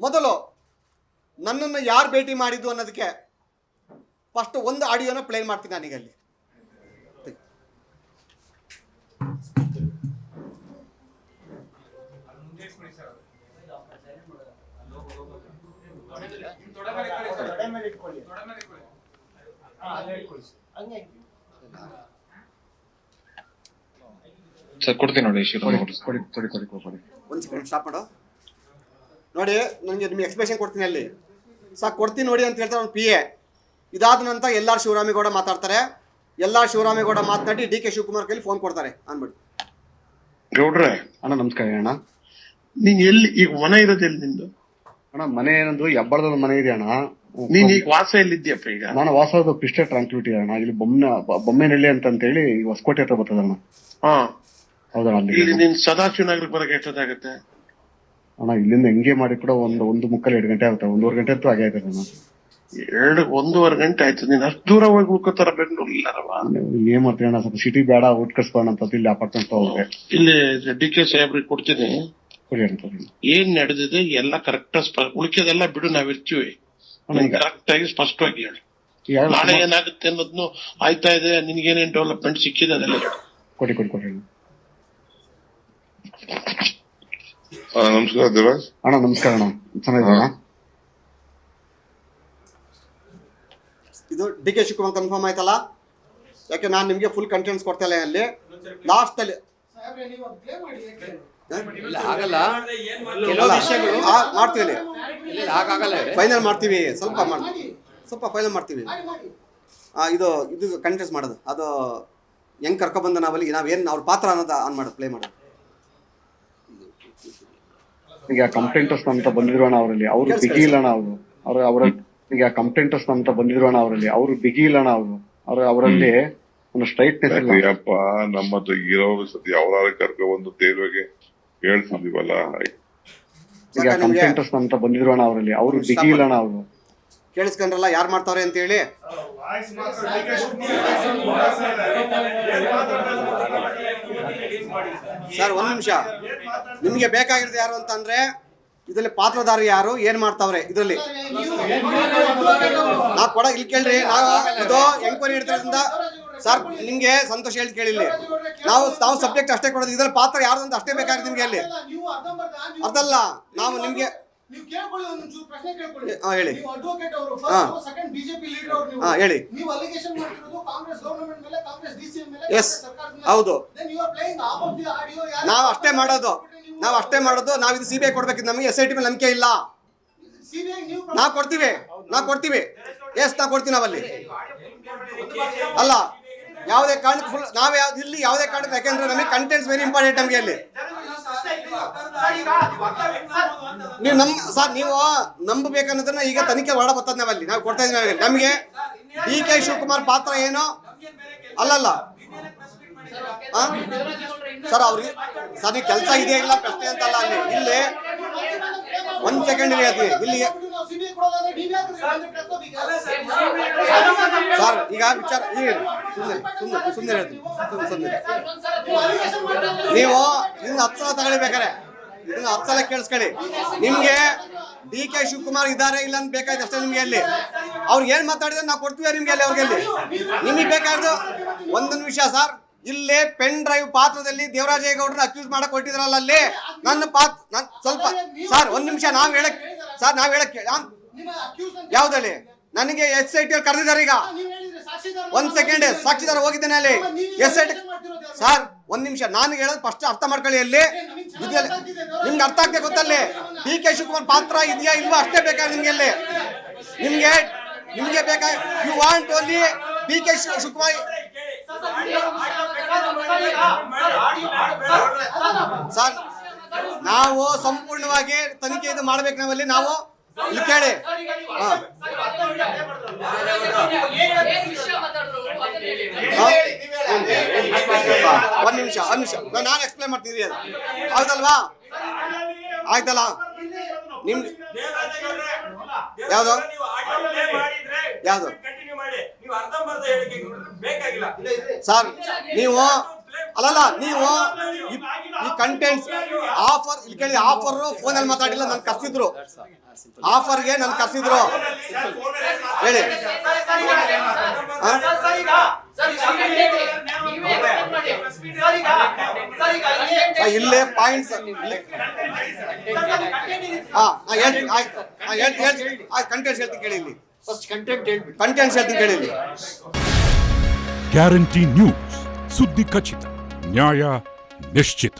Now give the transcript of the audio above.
ಮೊದಲು ನನ್ನನ್ನು ಯಾರು ಭೇಟಿ ಮಾಡಿದ್ದು ಅನ್ನೋದಕ್ಕೆ ಫಸ್ಟ್ ಒಂದು ಆಡಿಯೋನ ಪ್ಲೇ ಮಾಡ್ತೀನಿ ನಾನೀಗ ಅಲ್ಲಿ. ಕೊಡ್ತೀನಿ ನೋಡಿ, ಒಂದು ಸೆಕೆಂಡ್ ಸ್ಟಾಪ್ ಮಾಡು. ನೋಡಿ, ನನಗೆ ನಿಮಗೆ ಎಕ್ಸ್ಪ್ರೆಷನ್ ಕೊಡ್ತೀನಿ ಅಲ್ಲಿ. ಸಾಕು ಕೊಡ್ತೀನಿ ನೋಡಿ ಅಂತ ಹೇಳ್ತಾರೆ ಅವ್ನು PA. ಇದಾದ ನಂತರ ಎಲ್ಲಾರ್ ಶಿವರಾಮೇಗೌಡ ಮಾತಾಡ್ತಾರೆ. ಎಲ್ಲಾರ್ ಶಿವರಾಮೇಗೌಡ ಮಾತನಾಡಿ DK ಶಿವಕುಮಾರ್ ಕೈಲಿ ಫೋನ್ ಕೊಡ್ತಾರೆ ಅನ್ಬಿಟ್ಟು. ಗೌಡ್ರೆ ಅಣ್ಣ ನಮಸ್ಕಾರ ಅಣ್ಣ. ನೀನ್ ಎಲ್ಲಿ ಈಗ ಮನೆ ಇರೋದು ಎಲ್ಲಿ ನಿಂದು? ಅಣ್ಣ ಮನೆ ಏನಂದ್ರು ಹೆಬ್ಬಳದ ಮನೆ ಇದೆ ಅಣ್ಣ. ನೀನ್ ಈಗ ವಾಸ ಎಲ್ಲಿದ್ಯಪ್ಪ ಈಗ? ನಾನು ವಾಸದ ಪಿಸ್ಟೆ ಟ್ರಾನ್ಸ್ಪಿಟಿ ಅಣ್ಣ. ಇಲ್ಲಿ ಬೊಮ್ಮೆನಹಳ್ಳಿ ಅಂತ ಹೇಳಿ ಹೊಸಕೋಟೆ ಹತ್ರ ಬರ್ತದಣ್ಣ. ಹಾ ಹೌದಣ್ಣ. ಇಲ್ಲಿ ನೀನ್ ಸದಾಶಿವ ನಗರಕ್ಕೆ ಬರಕ್ಕೆ ಎಷ್ಟೊತ್ತಾಗತ್ತೆ ಅಣ್ಣ? ಇಲ್ಲಿಂದ ಹೆಂಗೆ ಮಾಡಿ ಕೂಡ ಒಂದು ಮುಕ್ಕಾಲು 2 ಗಂಟೆ ಆಗುತ್ತೆ. 1.5 ಗಂಟೆ ಅಂತೂ ಆಗೇ ಆಯ್ತದೆ ಅಣ್ಣ. 1.5 ಗಂಟೆ ಆಯ್ತು. ನೀನ್ ಅಷ್ಟು ದೂರ ಹೋಗಿ ಉಳ್ಕೋತಾರ ಬೆಂಗಳೂರು ಇಲ್ಲಾರವಾ? ಏನ್ ಮಾಡ್ತೀವಿ ಅಣ್ಣ, ಸ್ವಲ್ಪ ಸಿಟಿ ಬೇಡ, ಔಟ್ ಕಟ್ಸ್ಬೋಣ ಅಂತ ಇಲ್ಲಿ ಅಪಾರ್ಟ್ಮೆಂಟ್ ಹೋಗ್ರೆ. ಇಲ್ಲಿ DK ಸಾಹೇಬ್ರಿಗೆ ಕೊಡ್ತೀನಿ. ಕೊಡಿ ಅಂತ ಏನ್ ನಡೆದಿದೆ ಎಲ್ಲ ಕರೆಕ್ಟ್ ಉಳಿಕೆದೆಲ್ಲ ಬಿಡು, ನಾವಿರ್ತೀವಿ. ಕರೆಕ್ಟ್ ಆಗಿ ಸ್ಪಷ್ಟವಾಗಿ ಹೇಳಿ. ನಾಳೆ ಏನಾಗುತ್ತೆ ಅನ್ನೋದ್ನು ಆಯ್ತಾ ಇದೆ, ನಿನ್ಗೇನೇನ್ ಡೆವಲಪ್ಮೆಂಟ್ ಸಿಕ್ಕಿದೆ ಅದೆಲ್ಲ ಹೇಳಿ. ಕೊಡಿ. ನಮಸ್ಕಾರ ದೇವರಾಜ್ ಅಣ್ಣ. ನಮಸ್ಕಾರ ಅಣ್ಣ, ಚೆನ್ನಾಗಿದ್ದೀರಾ? ಇದು DK ಶಿವಕುಮಾರ್ ಕನ್ಫರ್ಮ್ ಆಯ್ತಲ್ಲ? ಯಾಕೆ ನಾನು ನಿಮಗೆ ಫುಲ್ ಕಂಟೆಂಟ್ಸ್ ಕೊಡ್ತಾ ಇಲ್ಲ ಅಲ್ಲಿ. ಲಾಸ್ಟ್ ಅಲ್ಲಿ ಮಾಡ್ತೀವಿ, ಫೈನಲ್ ಮಾಡ್ತೀವಿ, ಸ್ವಲ್ಪ ಫೈನಲ್ ಮಾಡ್ತೀವಿ. ಇದು ಕಂಟೆಂಟ್ಸ್ ಮಾಡೋದು ಅದು ಹೆಂಗ್ ಕರ್ಕೊಬಂದ ನಾವೇನು ಅವ್ರ ಪಾತ್ರ ಅನ್ನೋದು ಆನ್ ಮಾಡೋದು, ಪ್ಲೇ ಮಾಡೋದು. ಈಗ ಕಂಪ್ಲೇಂಟರ್ಸ್ ಅಂತ ಬಂದಿದ್ರು ಅಣ್ಣ, ಅವರಲ್ಲಿ ಅವರು ಬಿಗಿ ಇಲ್ಲ ಅಣ್ಣ. ಅವರ ಈಗ ಕಂಪ್ಲೇಂಟರ್ಸ್ ಅಂತ ಬಂದಿದ್ರು ಅಣ್ಣ, ಅವರಲ್ಲಿ ಅವರು ಬಿಗಿ ಇಲ್ಲ ಅಣ್ಣ. ಅವರಲ್ಲಿ ಒಂದು ಸ್ಟ್ರೈಟ್ನೆಸ್ ಇಲ್ಲ. ಅಯ್ಯಪ್ಪ, ನಮ್ಮದು ಇರೋರು ಸತಿ ಅವರಾರ ಕರ್ಕೊಂಡ್ಬಂದು ದೇವ್ರಿಗೆ ಹೇಳ್ತಿದೀವಲ್ಲ. ಈಗ ಕಂಪ್ಲೇಂಟರ್ಸ್ ಅಂತ ಬಂದಿದ್ರು ಅಣ್ಣ, ಅವರಲ್ಲಿ ಅವರು ಬಿಗಿ ಇಲ್ಲ ಅಣ್ಣ. ಅವರು ಕೇಳಿಸ್ಕೊಂಡ್ರಲ್ಲ ಯಾರು ಮಾಡ್ತಾವ್ರೆ ಅಂತ ಹೇಳಿ. ಸರ್ ಒಂದ್ ನಿಮಿಷ, ನಿಮ್ಗೆ ಬೇಕಾಗಿರೋದು ಯಾರು ಅಂತ ಅಂದ್ರೆ ಇದ್ರಲ್ಲಿ ಪಾತ್ರಧಾರಿ ಯಾರು, ಏನ್ ಮಾಡ್ತಾವ್ರೆ ಇದ್ರಲ್ಲಿ ನಾ ಕೊಡ. ಇಲ್ಲಿ ಕೇಳ್ರಿ, ನಾವು ಇದು ಎಂಕ್ವೈರಿ ಇಡ್ತಾರಿಂದ ಸರ್ ನಿಮ್ಗೆ ಸಂತೋಷ ಹೇಳಿ ಕೇಳಿಲ್ಲಿ. ನಾವು ಸಬ್ಜೆಕ್ಟ್ ಅಷ್ಟೇ ಕೊಡೋದು, ಇದ್ರಲ್ಲಿ ಪಾತ್ರ ಯಾರು ಅಂತ ಅಷ್ಟೇ ಬೇಕಾಗಿದೆ ನಿಮ್ಗೆ. ಅಲ್ಲಿ ಅದಲ್ಲ, ನಾವು ನಿಮ್ಗೆ ಹೇಳಿ. ಹೇಳಿ. ಎಸ್ ಹೌದು, ನಾವು ಅಷ್ಟೇ ಮಾಡೋದು. ನಾವು ಇದು CBI ಕೊಡ್ಬೇಕಿತ್ತು. ನಮಗೆ SIT ಮೇಲೆ ನಂಬಿಕೆ ಇಲ್ಲ. ನಾವು ಕೊಡ್ತೀವಿ. ಎಸ್ ನಾವು ಕೊಡ್ತೀವಿ. ನಾವಲ್ಲಿ ಅಲ್ಲ ಯಾವುದೇ ಕಾರಣಕ್ಕೆ ಫುಲ್ ನಾವ್ ಇಲ್ಲಿ ಯಾವುದೇ ಕಾರಣಕ್ಕೆ, ಯಾಕೆಂದ್ರೆ ನಮಗೆ ಕಂಟೆಂಟ್ಸ್ ವೆರಿ ಇಂಪಾರ್ಟೆಂಟ್ ನಮಗೆ. ಅಲ್ಲಿ ನೀವು ನಂಬಬೇಕನ್ನೋದನ್ನ ಈಗ ತನಿಖೆ ಹೊರಡ ಬರ್ತದೆ. ನಾವಲ್ಲಿ ನಾವು ಕೊಡ್ತಾ ಇದೀವಿ. ನಮಗೆ DK ಶಿವಕುಮಾರ್ ಪಾತ್ರ ಏನು ಅಲ್ಲಲ್ಲ ಸರ್. ಅವ್ರಿಗೆ ಸರ್ ನೀವು ಕೆಲಸ ಇದೆಯಾ ಇಲ್ಲ ಪ್ರಶ್ನೆ ಅಂತಲ್ಲ. ಇಲ್ಲಿ 1 ಸೆಕೆಂಡ್ ಹೇಳ್ತೀವಿ. ಇಲ್ಲಿ ಸರ್ ಈಗ ವಿಚಾರ ಸುಮ್ಮನೆ ಹೇಳ್ತೀನಿ. ನೀವು ಇದನ್ನ 10 ಸಲ ತಗೊಳ್ಬೇಕಾರೆ ಇದನ್ನ 10 ಸಲ ಕೇಳಿಸ್ಕೊಳ್ಳಿ. ನಿಮ್ಗೆ DK ಶಿವಕುಮಾರ್ ಇದಾರೆ ಇಲ್ಲ ಅಂತ ಬೇಕಾಯ್ತು ಅಷ್ಟೇ ನಿಮ್ಗೆ. ಅಲ್ಲಿ ಅವ್ರಿಗೆ ಏನ್ ಮಾತಾಡಿದ್ರೆ ನಾವು ಕೊಡ್ತೀವಿ ನಿಮ್ಗೆ. ಅಲ್ಲಿ ಅವ್ರಿಗೆ ನಿಮಗೆ ಬೇಕಾದ್ರು ಒಂದು ನಿಮಿಷ ಸರ್. ಇಲ್ಲಿ ಪೆನ್ ಡ್ರೈವ್ ಪಾತ್ರದಲ್ಲಿ ದೇವರಾಜೇಗೌಡರನ್ನ ಅಕ್ಯೂಸ್ ಮಾಡಕ್ ಕೊಟ್ಟಿದ್ರಲ್ಲ, ಅಲ್ಲಿ ನನ್ನ ಸ್ವಲ್ಪ ಸರ್ ಒಂದ್ ನಿಮಿಷ ನಾವ್ ಹೇಳಕ್ ಯಾವ್ದಲ್ಲಿ ನನಗೆ SIT ಕರೆದಿದ್ದಾರೆ. ಈಗ 1 ಸೆಕೆಂಡ್ ಸಾಕ್ಷಿದಾರ ಹೋಗಿದ್ದೇನೆ ಅಲ್ಲಿ SIT. ಸರ್ ಒಂದ್ ನಿಮಿಷ ನಾನು ಹೇಳೋದು ಫಸ್ಟ್ ಅರ್ಥ ಮಾಡ್ಕೊಳ್ಳಿ. ಅಲ್ಲಿ ನಿಮ್ಗೆ ಅರ್ಥ ಆಗ್ತದೆ ಗೊತ್ತಲ್ಲಿ DK ಶಿವಕುಮಾರ್ ಪಾತ್ರ ಇದೆಯಾ ಇಲ್ವಾ ಅಷ್ಟೇ ಬೇಕಾದ್ರೆ ನಿಮ್ಗೆ. ಅಲ್ಲಿ ನಿಮ್ಗೆ ಬೇಕಾ you want only DK Shivakumar. Sir ನಾವು ಸಂಪೂರ್ಣವಾಗಿ ತನಿಖೆ ಇದು ಮಾಡ್ಬೇಕು. ನಾವಲ್ಲಿ ನಾವು ಇಲ್ಲಿ ಕೇಳಿ. ಒಂದ್ ನಿಮಿಷ ನಾನು ಎಕ್ಸ್ಪ್ಲೇನ್ ಮಾಡ್ತೀನಿ. ಅದು ಹೌದಲ್ವಾ? ಆಯ್ತಲ್ಲ ನಿಮ್ಗೆ ಯಾವ್ದು ಸರ್ ನೀವು ಅಲ್ಲಲ್ಲ ನೀವು ಈ ಕಂಟೆಂಟ್ಸ್ ಆಫರ್ ಇಲ್ಲಿ ಕೇಳಿ, ಆಫರ್ ಫೋನಲ್ಲಿ ಮಾತಾಡಿಲ್ಲ, ನನ್ ಕರ್ಸಿದ್ರು, ಆಫರ್ಗೆ ನನ್ ಕರ್ಸಿದ್ರು ಹೇಳಿ. ಇಲ್ಲೇ ಪಾಯಿಂಟ್ಸ್ ಕಂಟೆಂಟ್ಸ್ ಹೇಳ್ತೀನಿ ಕೇಳಿ, ಇಲ್ಲಿ ಕಂಟೆಂಟ್ಸ್ ಹೇಳ್ತೀನಿ ಕೇಳಿ ಇಲ್ಲಿ. ಗ್ಯಾರಂಟಿ ನ್ಯೂಸ್, ಸುದ್ದಿ ಖಚಿತ, ನ್ಯಾಯ ನಿಶ್ಚಿತ.